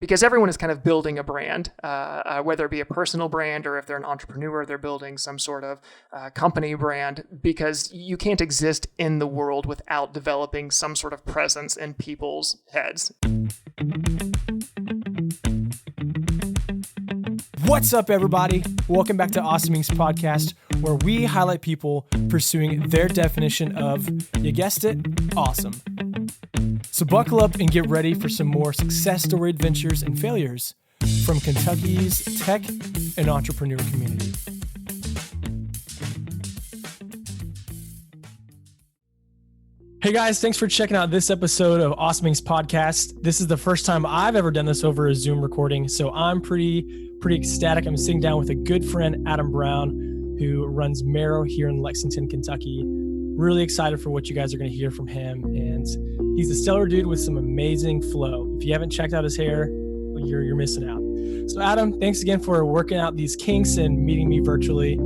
because everyone is kind of building a brand, whether it be a personal brand or if they're an entrepreneur, they're building some sort of company brand, because you can't exist in the world without developing some sort of presence in people's heads. What's up, everybody? Welcome back to Awesome Inc.'s podcast, where we highlight people pursuing their definition of, you guessed it, awesome. So buckle up and get ready for some more success story adventures and failures from Kentucky's tech and entrepreneur community. Hey guys, thanks for checking out this episode of Awesome Inc.'s podcast. This is the first time I've ever done this over a Zoom recording, so I'm pretty ecstatic. I'm sitting down with a good friend, Adam Brown, who runs Mero here in Lexington, Kentucky. Really excited for what you guys are going to hear from him, and he's a stellar dude with some amazing flow. If you haven't checked out his hair, you're missing out. So Adam, thanks again for working out these kinks and meeting me virtually.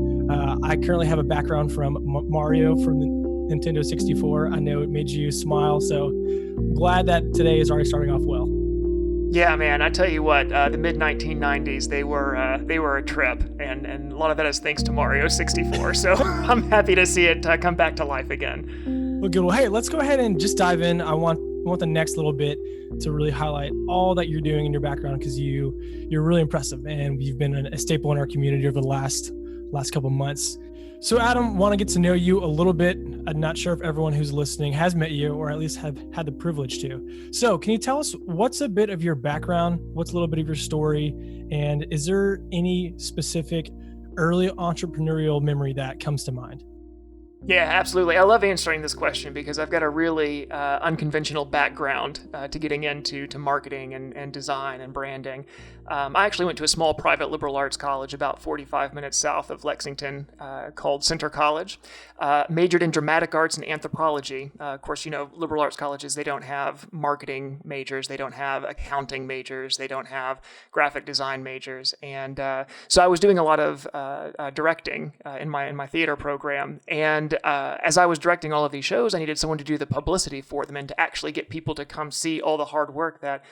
I currently have a background from Mario from the Nintendo 64. I know it made you smile, so I'm glad that today is already starting off well. Yeah, man, I tell you what, the mid-1990s, they were a trip, and a lot of that is thanks to Mario 64, so I'm happy to see it come back to life again. Well, good. Well, hey, let's go ahead and just dive in. I want the next little bit to really highlight all that you're doing in your background, because you're really impressive, and you've been a staple in our community over the last couple of months. So Adam, want to get to know you a little bit. I'm not sure if everyone who's listening has met you, or at least have had the privilege to. So can you tell us what's a bit of your background? What's a little bit of your story? And is there any specific early entrepreneurial memory that comes to mind? Yeah, absolutely. I love answering this question because I've got a really unconventional background to getting into marketing and design and branding. I actually went to a small private liberal arts college about 45 minutes south of Lexington called Center College. Majored in dramatic arts and anthropology. Of course, you know, liberal arts colleges, they don't have marketing majors. They don't have accounting majors. They don't have graphic design majors. And so I was doing a lot of directing in my theater program. And as I was directing all of these shows, I needed someone to do the publicity for them and to actually get people to come see all the hard work that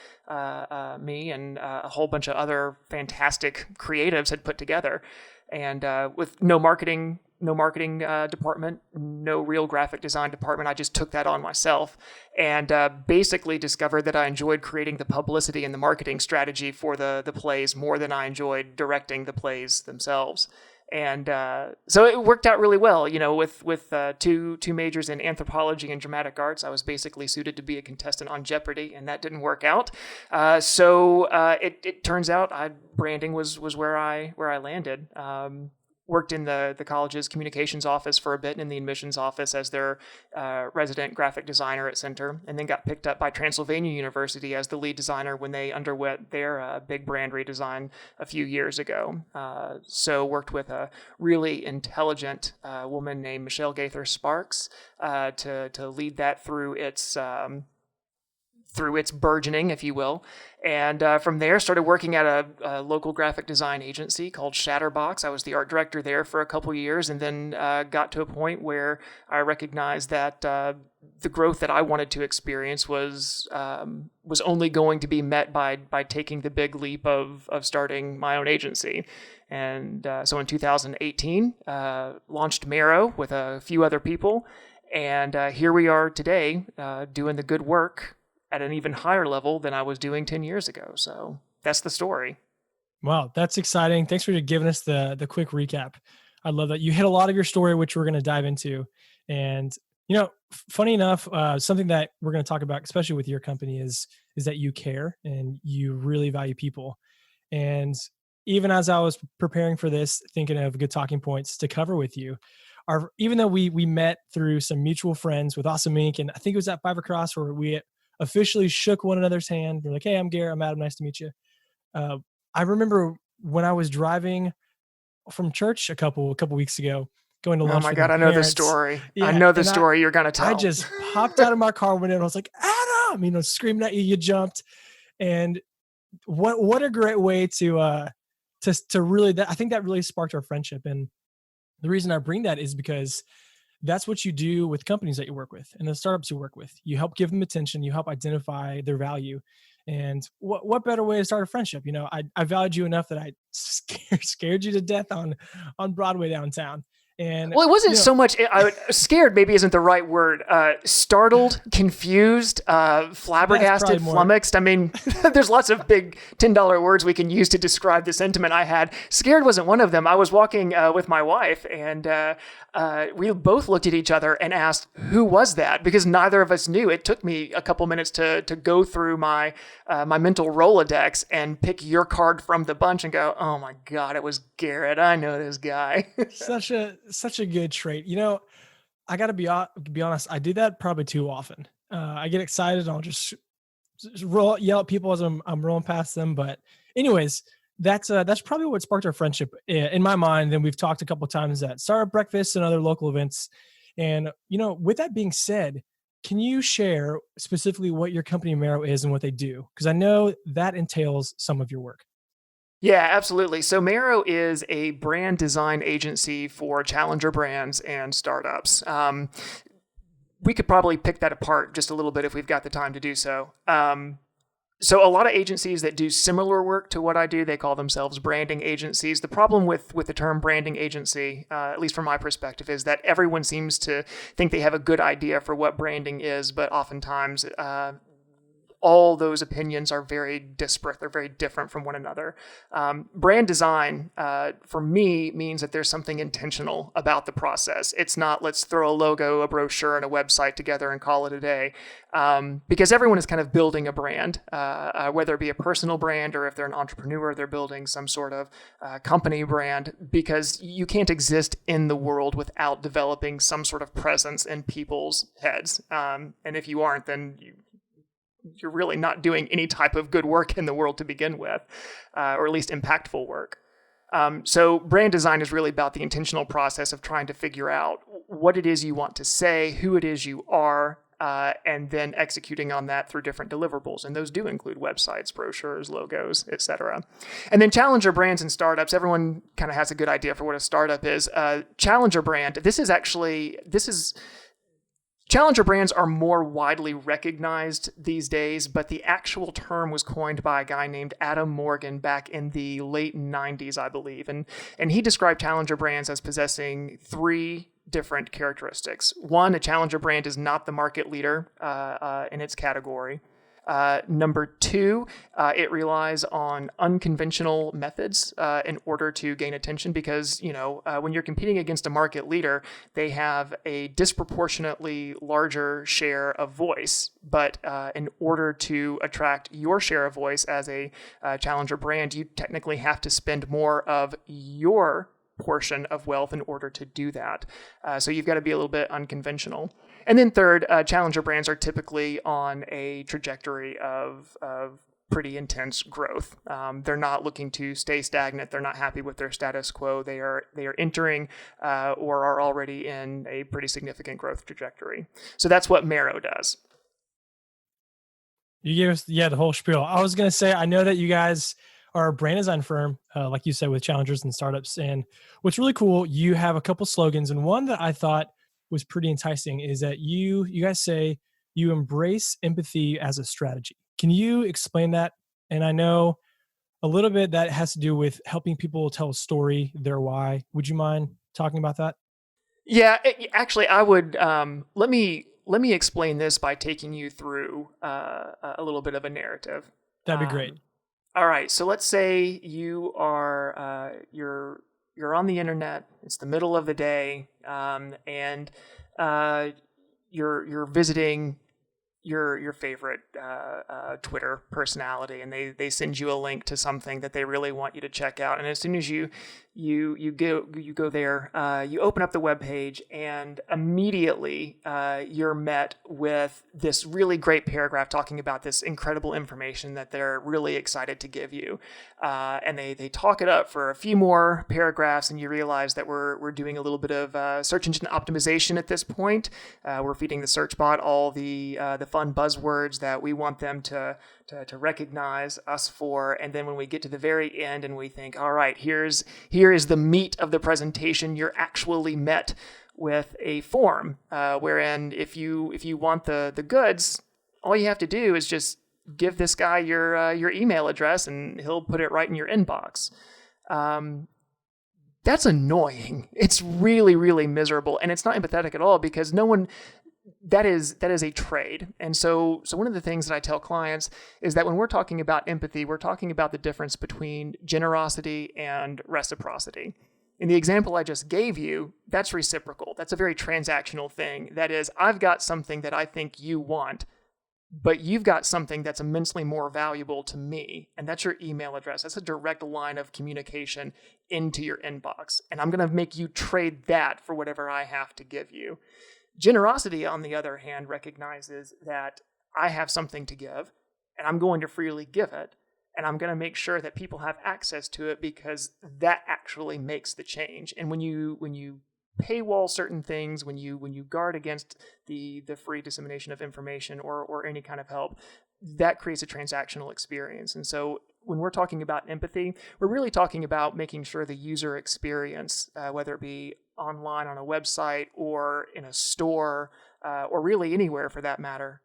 me and a whole bunch of other fantastic creatives had put together. And with no marketing department, no real graphic design department, I just took that on myself and basically discovered that I enjoyed creating the publicity and the marketing strategy for the plays more than I enjoyed directing the plays themselves. And so it worked out really well, you know, with two majors in anthropology and dramatic arts. I was basically suited to be a contestant on Jeopardy, and that didn't work out. So it turns out branding was where I landed. Worked in the college's communications office for a bit and in the admissions office as their resident graphic designer at Center, and then got picked up by Transylvania University as the lead designer when they underwent their big brand redesign a few years ago. So worked with a really intelligent woman named Michelle Gaither Sparks to lead that through its burgeoning, if you will. And from there, started working at a local graphic design agency called Shatterbox. I was the art director there for a couple years, and then got to a point where I recognized that the growth that I wanted to experience was only going to be met by taking the big leap of starting my own agency. And so in 2018, launched Mero with a few other people. And here we are today doing the good work at an even higher level than I was doing 10 years ago. So that's the story. Wow, that's exciting. Thanks for giving us the quick recap. I love that. You hit a lot of your story, which we're going to dive into. And, you know, funny enough, something that we're going to talk about, especially with your company, is that you care and you really value people. And even as I was preparing for this, thinking of good talking points to cover with you, even though we met through some mutual friends with Awesome Inc., and I think it was at Five Across where we officially shook one another's hand. We're like, hey, I'm Garrett. I'm Adam. Nice to meet you. I remember when I was driving from church a couple weeks ago, going to lunch. Oh my God, I know the story. Yeah, I know the story you're going to tell. I just popped out of my car window and I was like, Adam, you know, screaming at you. You jumped. And what a great way to really, I think that really sparked our friendship. And the reason I bring that is because that's what you do with companies that you work with and the startups you work with. You help give them attention. You help identify their value. And what better way to start a friendship? I valued you enough that I scared you to death on Broadway downtown. And Well, it wasn't so much. Scared maybe isn't the right word. Startled, confused, flabbergasted, flummoxed. I mean, there's lots of big $10 words we can use to describe the sentiment I had. Scared wasn't one of them. I was walking with my wife, and we both looked at each other and asked, "Who was that?" Because neither of us knew. It took me a couple minutes to go through my mental Rolodex and pick your card from the bunch and go, "Oh my God, it was Garrett. I know this guy." Such a good trait. I got to be honest. I do that probably too often. I get excited and I'll just yell at people as I'm rolling past them. But anyways, that's probably what sparked our friendship in my mind. And we've talked a couple of times at startup breakfasts and other local events. And, with that being said, can you share specifically what your company Mero is and what they do? Because I know that entails some of your work. Yeah, absolutely. So Marrow is a brand design agency for challenger brands and startups. We could probably pick that apart just a little bit if we've got the time to do so. So a lot of agencies that do similar work to what I do, they call themselves branding agencies. The problem with the term branding agency, at least from my perspective, is that everyone seems to think they have a good idea for what branding is, but oftentimes all those opinions are very disparate. They're very different from one another. Brand design, for me, means that there's something intentional about the process. It's not, let's throw a logo, a brochure, and a website together and call it a day. Because everyone is kind of building a brand, whether it be a personal brand or if they're an entrepreneur, they're building some sort of company brand, because you can't exist in the world without developing some sort of presence in people's heads. And if you aren't, then you're really not doing any type of good work in the world to begin with, or at least impactful work. So brand design is really about the intentional process of trying to figure out what it is you want to say, who it is you are, and then executing on that through different deliverables. And those do include websites, brochures, logos, etc. And then challenger brands and startups, everyone kind of has a good idea for what a startup is. Challenger brand, challenger brands are more widely recognized these days, but the actual term was coined by a guy named Adam Morgan back in the late 90s, I believe. And he described challenger brands as possessing three different characteristics. One, a challenger brand is not the market leader in its category. Number two, it relies on unconventional methods in order to gain attention, because, when you're competing against a market leader, they have a disproportionately larger share of voice. But in order to attract your share of voice as a challenger brand, you technically have to spend more of your portion of wealth in order to do that. So you've got to be a little bit unconventional. And then third, challenger brands are typically on a trajectory of pretty intense growth. They're not looking to stay stagnant. They're not happy with their status quo. They are entering or are already in a pretty significant growth trajectory. So that's what Mero does. You gave us the whole spiel. I was going to say, I know that you guys are a brand design firm, like you said, with challengers and startups. And what's really cool, you have a couple slogans, and one that I thought was pretty enticing is that you guys say you embrace empathy as a strategy. Can you explain that? And I know a little bit that has to do with helping people tell a story, their why. Would you mind talking about that? Yeah, actually, I would. Let me explain this by taking you through a little bit of a narrative. That'd be great. All right, so let's say you are you're on the internet. It's the middle of the day, and you're visiting your favorite Twitter personality, and they send you a link to something that they really want you to check out. And as soon as you go there, you open up the webpage, and immediately you're met with this really great paragraph talking about this incredible information that they're really excited to give you. And they talk it up for a few more paragraphs, and you realize that we're doing a little bit of search engine optimization at this point. We're feeding the search bot all the fun buzzwords that we want them to recognize us for. And then when we get to the very end and we think, all right, here is the meat of the presentation, you're actually met with a form wherein if you want the goods, all you have to do is just give this guy your email address and he'll put it right in your inbox. That's annoying. It's really, really miserable. And it's not empathetic at all because that is a trade. And so one of the things that I tell clients is that when we're talking about empathy, we're talking about the difference between generosity and reciprocity. In the example I just gave you, that's reciprocal. That's a very transactional thing. That is, I've got something that I think you want, but you've got something that's immensely more valuable to me, and that's your email address. That's a direct line of communication into your inbox, and I'm going to make you trade that for whatever I have to give you. Generosity, on the other hand, recognizes that I have something to give, and I'm going to freely give it, and I'm going to make sure that people have access to it because that actually makes the change. And when you paywall certain things, when you guard against the free dissemination of information or any kind of help, that creates a transactional experience. And so when we're talking about empathy, we're really talking about making sure the user experience, whether it be online on a website or in a store, or really anywhere for that matter,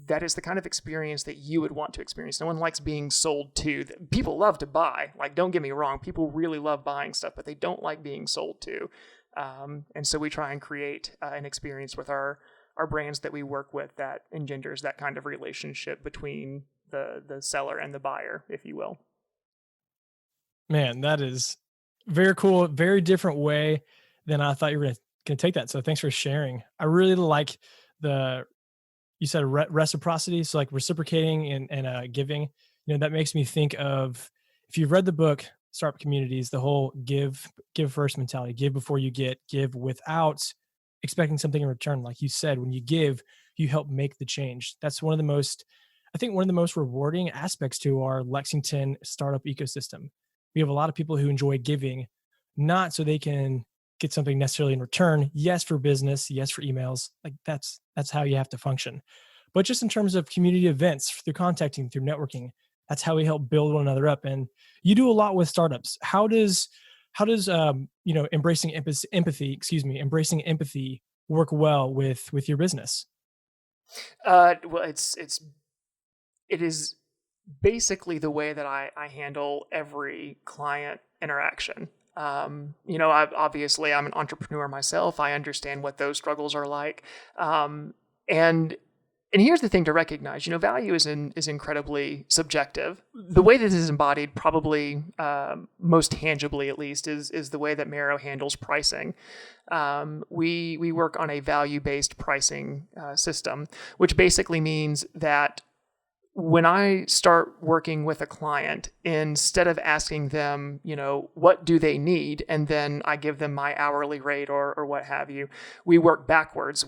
that is the kind of experience that you would want to experience. No one likes being sold to. People love to buy. Like, don't get me wrong. People really love buying stuff, but they don't like being sold to. And so we try and create an experience with our brands that we work with that engenders that kind of relationship between the seller and the buyer, if you will. Man, that is very cool. Very different way than I thought you were going to take that. So thanks for sharing. I really like you said reciprocity. So like reciprocating and giving, that makes me think of, if you've read the book, Startup Communities, the whole give first mentality, give before you get, give without expecting something in return. Like you said, when you give, you help make the change. That's one of the most rewarding aspects to our Lexington startup ecosystem. We have a lot of people who enjoy giving, not so they can get something necessarily in return. Yes, for business. Yes, for emails. Like that's how you have to function. But just in terms of community events, through contacting, through networking, that's how we help build one another up. And you do a lot with startups. How does embracing empathy work well with your business? Well, it is basically the way that I handle every client interaction. I'm an entrepreneur myself. I understand what those struggles are like. And here's the thing to recognize, value is incredibly subjective. The way this is embodied, probably most tangibly at least, is the way that Mero handles pricing. We work on a value-based pricing system, which basically means that when I start working with a client, instead of asking them, what do they need, and then I give them my hourly rate or what have you, we work backwards.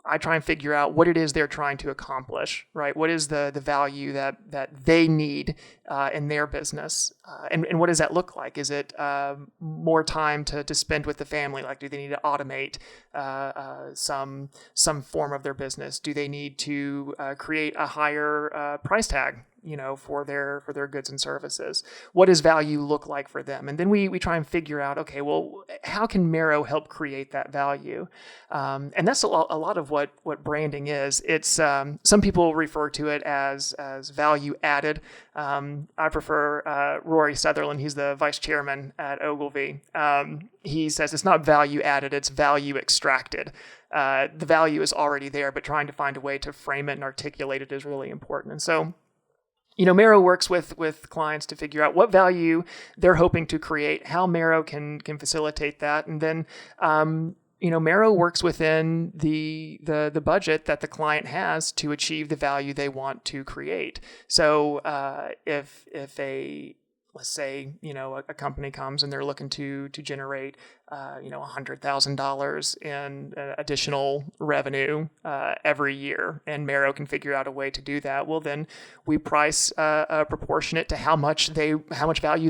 I try and figure out what it is they're trying to accomplish, right? What is the value that they need in their business? And what does that look like? Is it more time to spend with the family? Like, do they need to automate some form of their business? Do they need to create a higher price tag, for their goods and services? What does value look like for them? And then we try and figure out, okay, well, how can Mero help create that value? And that's a lot of what branding is. It's some people refer to it as value added. I prefer Rory Sutherland. He's the vice chairman at Ogilvy. He says it's not value added, it's value extracted. The value is already there, but trying to find a way to frame it and articulate it is really important. And so, Mero works with clients to figure out what value they're hoping to create, how Mero can facilitate that, and then Mero works within the budget that the client has to achieve the value they want to create. So if let's say, a company comes and they're looking to generate, $100,000 in additional revenue every year, and Mero can figure out a way to do that. Well, then we price proportionate to how much value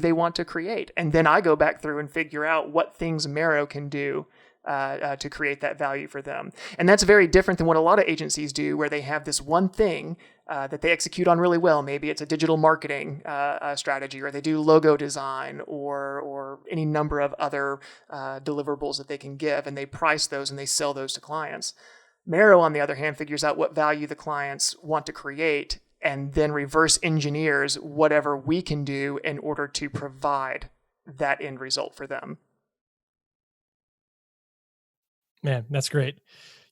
they want to create, and then I go back through and figure out what things Mero can do to create that value for them. And that's very different than what a lot of agencies do, where they have this one thing that they execute on really well. Maybe it's a digital marketing strategy, or they do logo design, or any number of other deliverables that they can give, and they price those and they sell those to clients. Mero, on the other hand, figures out what value the clients want to create and then reverse engineers whatever we can do in order to provide that end result for them. Man, that's great.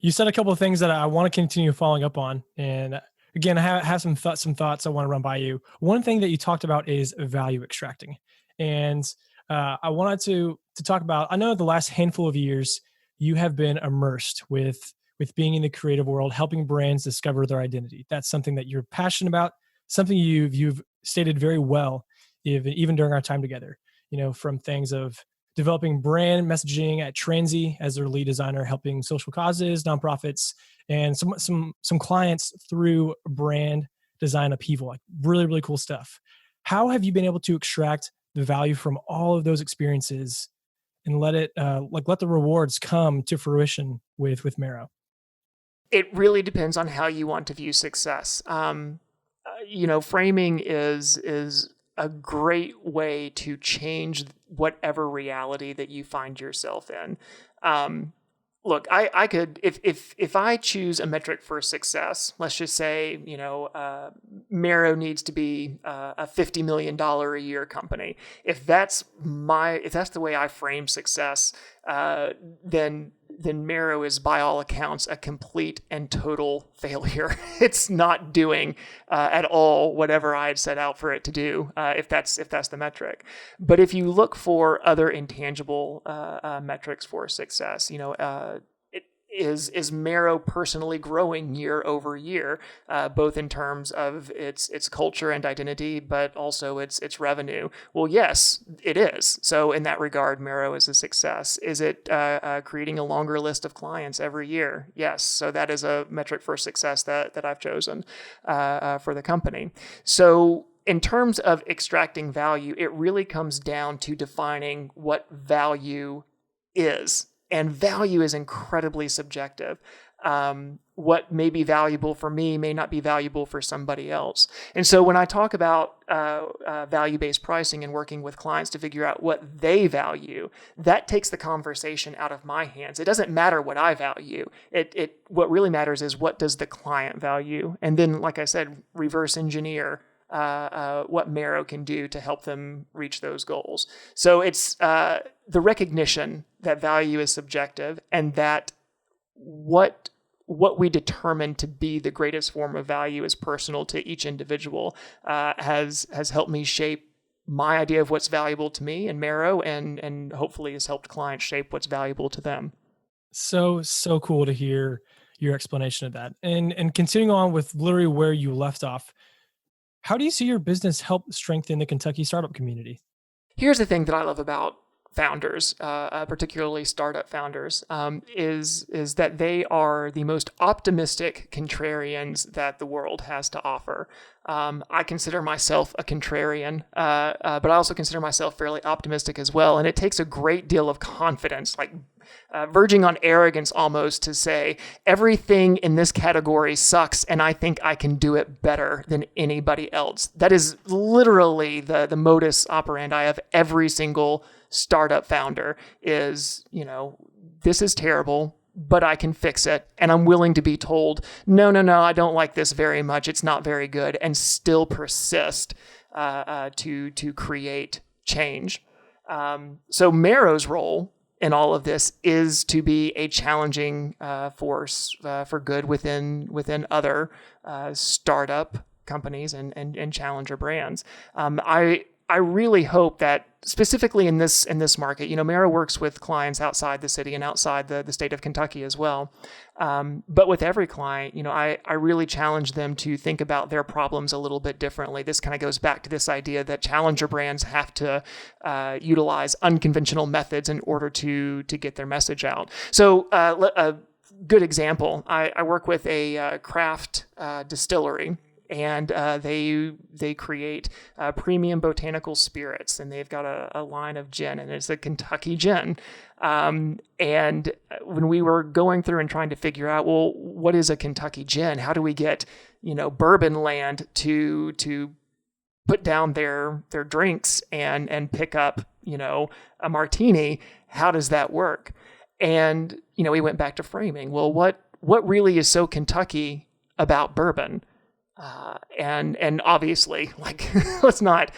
You said a couple of things that I want to continue following up on. And again, I have some thoughts I want to run by you. One thing that you talked about is value extracting. And I wanted to talk about, I know the last handful of years, you have been immersed with being in the creative world, helping brands discover their identity. That's something that you're passionate about, something you've stated very well, even during our time together, from things of developing brand messaging at Transy as their lead designer, helping social causes, nonprofits, and some clients through brand design upheaval, like really, really cool stuff. How have you been able to extract the value from all of those experiences and let the rewards come to fruition with Mero? It really depends on how you want to view success. Framing is a great way to change whatever reality that you find yourself in. Look, I could, if I choose a metric for success, let's just say, Mero needs to be a $50 million a year company. If that's the way I frame success, then Mero is by all accounts a complete and total failure. It's not doing at all whatever I had set out for it to do, if that's the metric. But if you look for other intangible metrics for success, is Mero personally growing year over year, both in terms of its culture and identity, but also its revenue? Well, yes, it is. So in that regard, Mero is a success. Is it creating a longer list of clients every year? Yes. So that is a metric for success that I've chosen for the company. So in terms of extracting value, it really comes down to defining what value is. And value is incredibly subjective. What may be valuable for me may not be valuable for somebody else. And so when I talk about value-based pricing and working with clients to figure out what they value, that takes the conversation out of my hands. It doesn't matter what I value. What really matters is what does the client value? And then, like I said, reverse engineer what Mero can do to help them reach those goals. So it's the recognition that value is subjective and that what we determine to be the greatest form of value is personal to each individual has helped me shape my idea of what's valuable to me and Mero, and hopefully has helped clients shape what's valuable to them. So cool to hear your explanation of that. And continuing on with literally where you left off, how do you see your business help strengthen the Kentucky startup community? Here's the thing that I love about founders, particularly startup founders, is that they are the most optimistic contrarians that the world has to offer. I consider myself a contrarian, but I also consider myself fairly optimistic as well. And it takes a great deal of confidence, like verging on arrogance almost, to say everything in this category sucks and I think I can do it better than anybody else. That is literally the modus operandi of every single startup founder is, this is terrible, but I can fix it. And I'm willing to be told, no, I don't like this very much. It's not very good, and still persist to create change. So Mero's role in all of this is to be a challenging force for good within other startup companies and challenger brands. I really hope that specifically in this market, Mero works with clients outside the city and outside the state of Kentucky as well. But with every client, I really challenge them to think about their problems a little bit differently. This kind of goes back to this idea that challenger brands have to utilize unconventional methods in order to get their message out. So a good example, I work with a craft distillery. And they create premium botanical spirits, and they've got a line of gin, and it's a Kentucky gin. And when we were going through and trying to figure out, well, what is a Kentucky gin? How do we get Bourbon Land to put down their drinks and pick up a martini? How does that work? And we went back to framing. Well, what what really is so Kentucky about bourbon? And obviously, like, let's not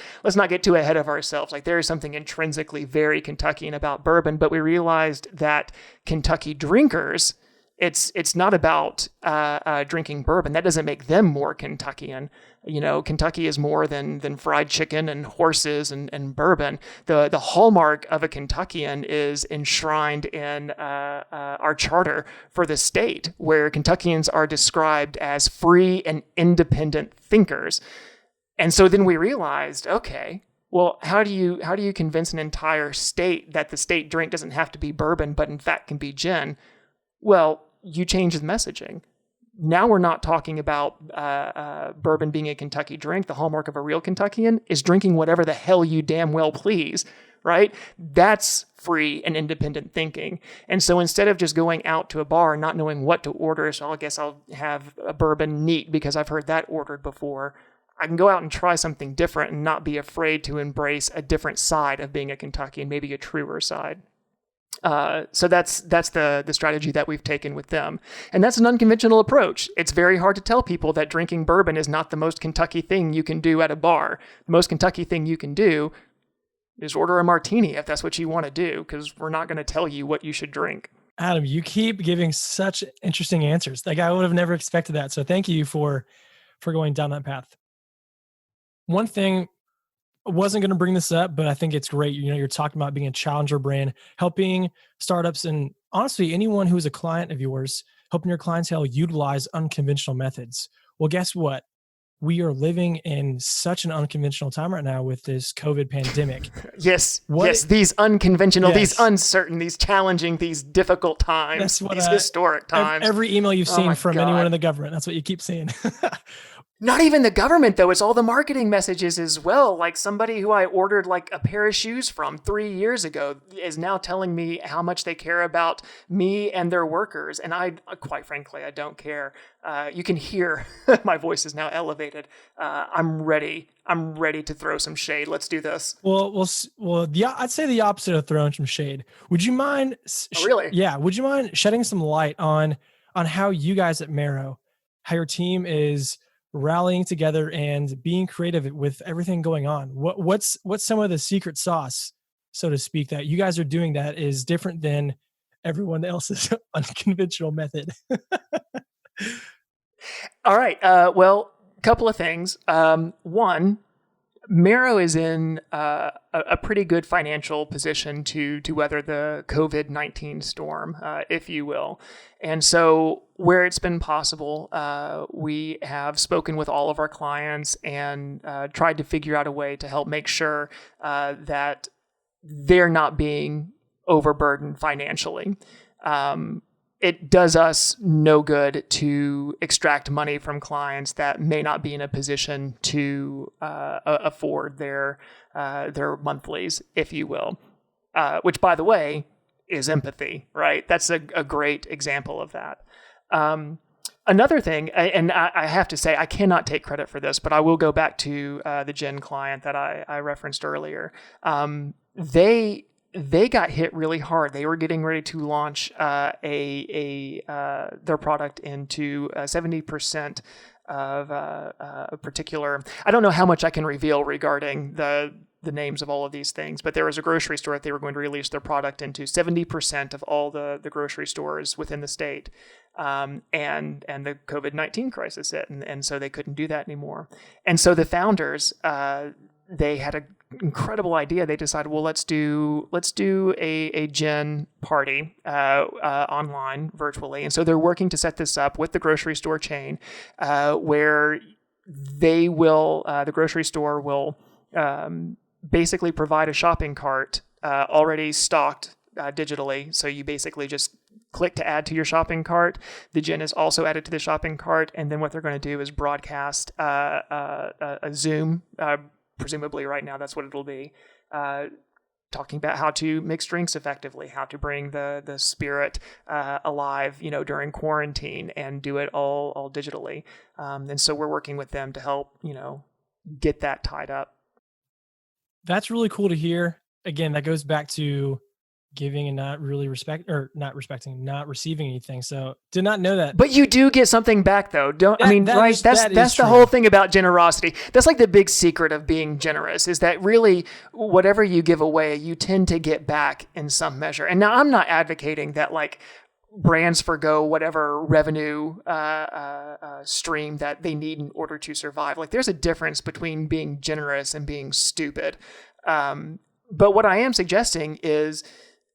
get too ahead of ourselves. Like, there is something intrinsically very Kentuckian about bourbon, but we realized that Kentucky drinkers, it's not about drinking bourbon. That doesn't make them more Kentuckian. Kentucky is more than fried chicken and horses and bourbon. The hallmark of a Kentuckian is enshrined in our charter for the state, where Kentuckians are described as free and independent thinkers. And so then we realized, okay, well, how do you convince an entire state that the state drink doesn't have to be bourbon, but in fact can be gin? Well, you change the messaging. Now we're not talking about bourbon being a Kentucky drink. The hallmark of a real Kentuckian is drinking whatever the hell you damn well please, right? That's free and independent thinking. And so instead of just going out to a bar and not knowing what to order, so I guess I'll have a bourbon neat because I've heard that ordered before, I can go out and try something different and not be afraid to embrace a different side of being a Kentuckian, maybe a truer side. So that's the strategy that we've taken with them. And that's an unconventional approach. It's very hard to tell people that drinking bourbon is not the most Kentucky thing you can do at a bar. The most Kentucky thing you can do is order a martini if that's what you want to do, because we're not going to tell you what you should drink. Adam, you keep giving such interesting answers. Like, I would have never expected that. So thank you for going down that path. One thing, I wasn't going to bring this up, but I think it's great. You're talking about being a challenger brand, helping startups and honestly, anyone who is a client of yours, helping your clientele utilize unconventional methods. Well, guess what? We are living in such an unconventional time right now with this COVID pandemic. Yes. These unconventional, these uncertain, these challenging, these difficult times, these historic times. Every email you've seen from anyone in the government, that's what you keep seeing. Not even the government, though. It's all the marketing messages as well. Like, somebody who I ordered like a pair of shoes from 3 years ago is now telling me how much they care about me and their workers. And I, quite frankly, I don't care. You can hear my voice is now elevated. I'm ready. I'm ready to throw some shade. Let's do this. Well, I'd say the opposite of throwing some shade. Would you mind? Really? Yeah. Would you mind shedding some light on how you guys at Mero, how your team is rallying together and being creative with everything going on? What's some of the secret sauce, so to speak, that you guys are doing that is different than everyone else's unconventional method? All right. Well, a couple of things. One, Mero is in a pretty good financial position to weather the COVID-19 storm, if you will. And so where it's been possible, we have spoken with all of our clients and tried to figure out a way to help make sure that they're not being overburdened financially. It does us no good to extract money from clients that may not be in a position to afford their monthlies, if you will, which, by the way, is empathy, right? That's a great example of that. Another thing, and I have to say, I cannot take credit for this, but I will go back to the gin client that I referenced earlier. They got hit really hard. They were getting ready to launch their product into 70% of a particular. I don't know how much I can reveal regarding the names of all of these things, but there was a grocery store that they were going to release their product into 70% of all the grocery stores within the state. And the COVID-19 crisis hit, and so they couldn't do that anymore. And so the founders, they had an incredible idea. They decided, well, let's do a gin party online virtually. And so they're working to set this up with the grocery store chain, where they will the grocery store will basically provide a shopping cart already stocked digitally. So you basically just click to add to your shopping cart. The gin is also added to the shopping cart, and then what they're going to do is broadcast a Zoom. Presumably right now, that's what it'll be, talking about how to mix drinks effectively, how to bring the spirit alive, during quarantine, and do it all digitally. And so we're working with them to help, get that tied up. That's really cool to hear. Again, that goes back to giving and not really not receiving anything. So did not know that. But you do get something back though. Right? That's the true. whole thing about generosity. That's like the big secret of being generous, is that really whatever you give away, you tend to get back in some measure. And now I'm not advocating that like brands forgo whatever revenue stream that they need in order to survive. Like there's a difference between being generous and being stupid. But what I am suggesting is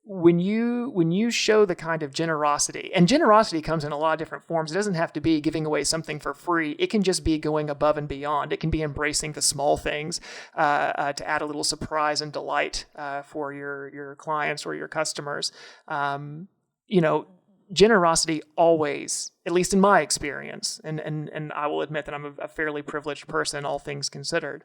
when you show the kind of generosity, and generosity comes in a lot of different forms. It doesn't have to be giving away something for free. It can just be going above and beyond. It can be embracing the small things to add a little surprise and delight for your clients or your customers. Generosity always, at least in my experience, and I will admit that I'm a fairly privileged person, all things considered,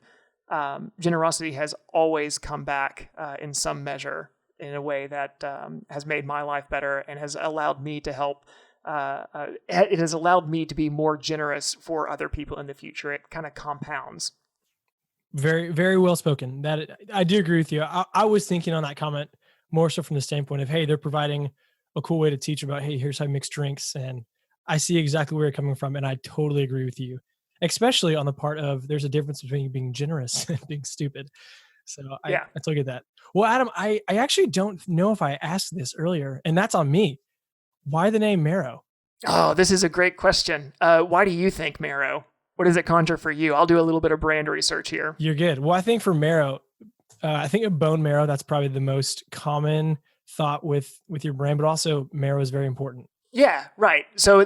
generosity has always come back in some measure in a way that has made my life better and has allowed me to help. It has allowed me to be more generous for other people in the future. It kind of compounds. Very, very well spoken. That I do agree with you. I was thinking on that comment more so from the standpoint of, hey, they're providing a cool way to teach about, hey, here's how you mix drinks. And I see exactly where you're coming from. And I totally agree with you, especially on the part of there's a difference between being generous and being stupid. So I totally get that. Well, Adam, I actually don't know if I asked this earlier, and that's on me. Why the name Mero? Oh, this is a great question. Why do you think Mero? What does it conjure for you? I'll do a little bit of brand research here. You're good. Well, I think for Mero, I think of bone marrow. That's probably the most common thought with your brand, but also marrow is very important. Yeah, right. So,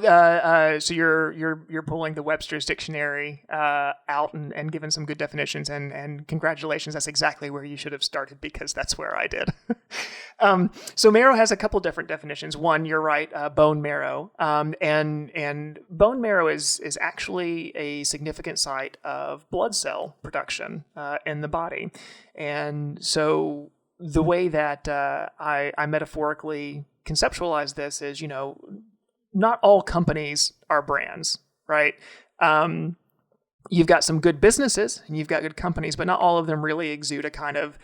so you're pulling the Webster's dictionary out and giving some good definitions, and congratulations. That's exactly where you should have started, because that's where I did. So marrow has a couple different definitions. One, you're right, bone marrow, and bone marrow is actually a significant site of blood cell production in the body, and so the way that I metaphorically conceptualize this is, not all companies are brands, right? You've got some good businesses and you've got good companies, but not all of them really exude a kind of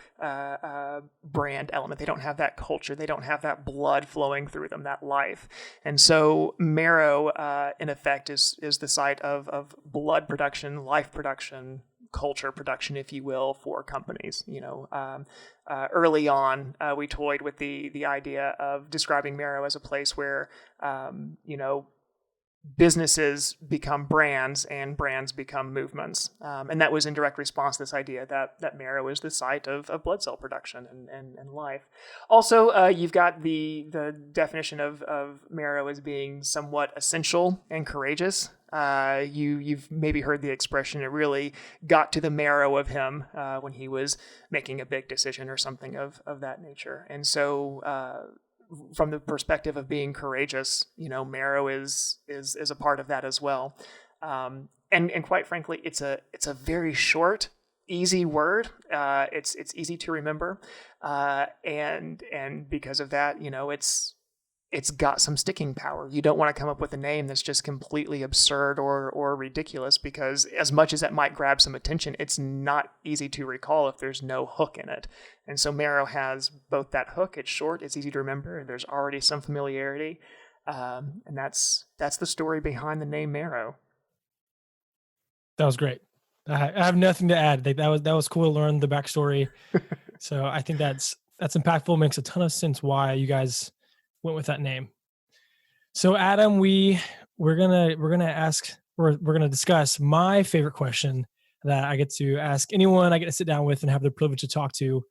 brand element. They don't have that culture. They don't have that blood flowing through them, that life. And so Mero, in effect, is the site of blood production, life production, culture production, if you will, for companies. Early on, we toyed with the idea of describing Marrow as a place where, businesses become brands and brands become movements. And that was in direct response to this idea that Marrow is the site of blood cell production and life. Also, you've got the definition of Marrow as being somewhat essential and courageous. You've maybe heard the expression, it really got to the marrow of him when he was making a big decision or something of that nature. And so from the perspective of being courageous, Marrow is a part of that as well. And quite frankly, it's a very short, easy word. It's easy to remember. And because of that, it's got some sticking power. You don't want to come up with a name that's just completely absurd or ridiculous, because as much as that might grab some attention, it's not easy to recall if there's no hook in it. And so Marrow has both that hook, it's short, it's easy to remember, there's already some familiarity, and that's the story behind the name Marrow. That was great. I have nothing to add. That was cool to learn the backstory. So I think that's impactful. Makes a ton of sense why you guys went with that name. So Adam, we're gonna discuss my favorite question that I get to ask anyone I get to sit down with and have the privilege to talk to.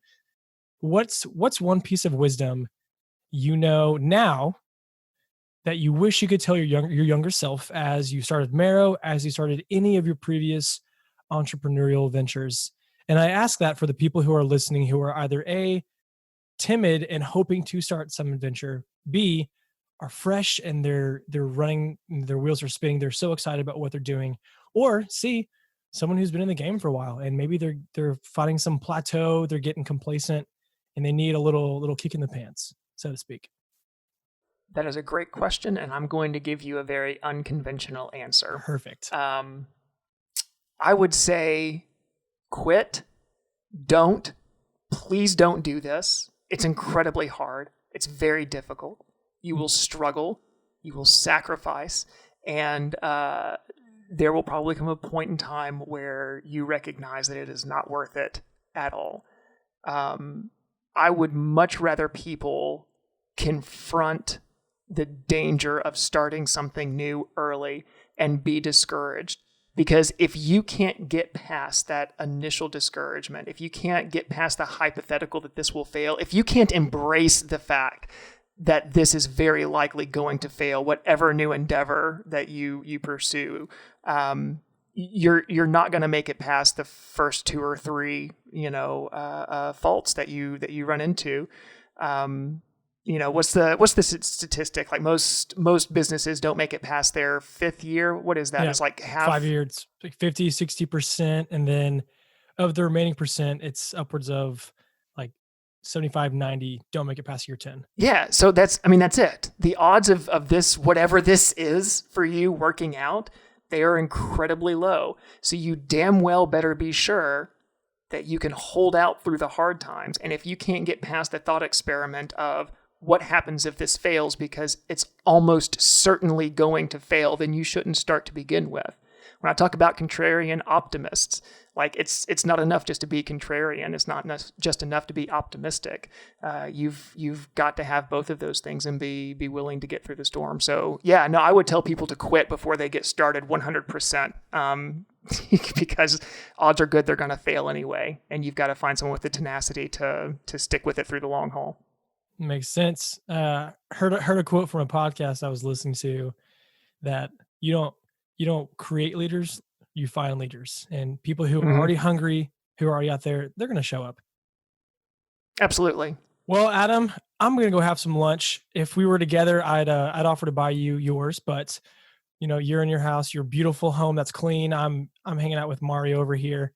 What's one piece of wisdom now that you wish you could tell your younger self as you started Mero, as you started any of your previous entrepreneurial ventures? And I ask that for the people who are listening who are either A, timid and hoping to start some adventure, B, are fresh and they're running, their wheels are spinning, they're so excited about what they're doing, or C, someone who's been in the game for a while and maybe they're finding some plateau, they're getting complacent, and they need a little kick in the pants, so to speak. That is a great question, and I'm going to give you a very unconventional answer. Perfect. I would say quit. Please don't do this. It's incredibly hard. It's very difficult. You will struggle. You will sacrifice. And there will probably come a point in time where you recognize that it is not worth it at all. I would much rather people confront the danger of starting something new early and be discouraged. Because if you can't get past that initial discouragement, if you can't get past the hypothetical that this will fail, if you can't embrace the fact that this is very likely going to fail, whatever new endeavor that you pursue, you're not going to make it past the first 2 or 3, faults that you run into. What's the statistic? Like most businesses don't make it past their 5th year. What is that? Yeah, it's like half 5 years, it's like 50, 60%. And then of the remaining percent, it's upwards of like 75, 90 don't make it past year 10. Yeah. So that's it. The odds of this, whatever this is for you working out, they are incredibly low. So you damn well better be sure that you can hold out through the hard times. And if you can't get past the thought experiment of what happens if this fails, because it's almost certainly going to fail, then you shouldn't start to begin with. When I talk about contrarian optimists, like it's not enough just to be contrarian. It's not just enough to be optimistic. You've got to have both of those things and be willing to get through the storm. So yeah, no, I would tell people to quit before they get started 100%. Because odds are good they're going to fail anyway, and you've got to find someone with the tenacity to stick with it through the long haul. Makes sense. Heard a quote from a podcast I was listening to that you don't create leaders, you find leaders, and people who are already hungry, who are already out there, they're going to show up. Absolutely. Well, Adam, I'm going to go have some lunch. If we were together, I'd offer to buy you yours, but you're in your house, your beautiful home that's clean. I'm hanging out with Mario over here.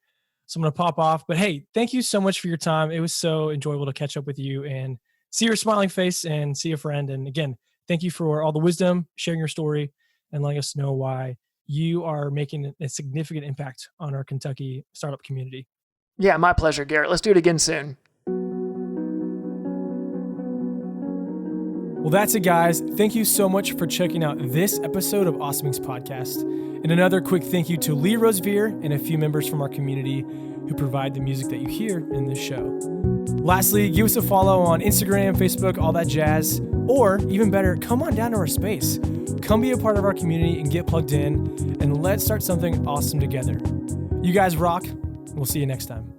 So I'm going to pop off. But hey, thank you so much for your time. It was so enjoyable to catch up with you and see your smiling face and see a friend. And again, thank you for all the wisdom, sharing your story, and letting us know why you are making a significant impact on our Kentucky startup community. Yeah, my pleasure, Garrett. Let's do it again soon. Well, that's it, guys. Thank you so much for checking out this episode of Awesomings Podcast. And another quick thank you to Lee Rosevere and a few members from our community who provide the music that you hear in this show. Lastly, give us a follow on Instagram, Facebook, all that jazz. Or even better, come on down to our space. Come be a part of our community and get plugged in, and let's start something awesome together. You guys rock. We'll see you next time.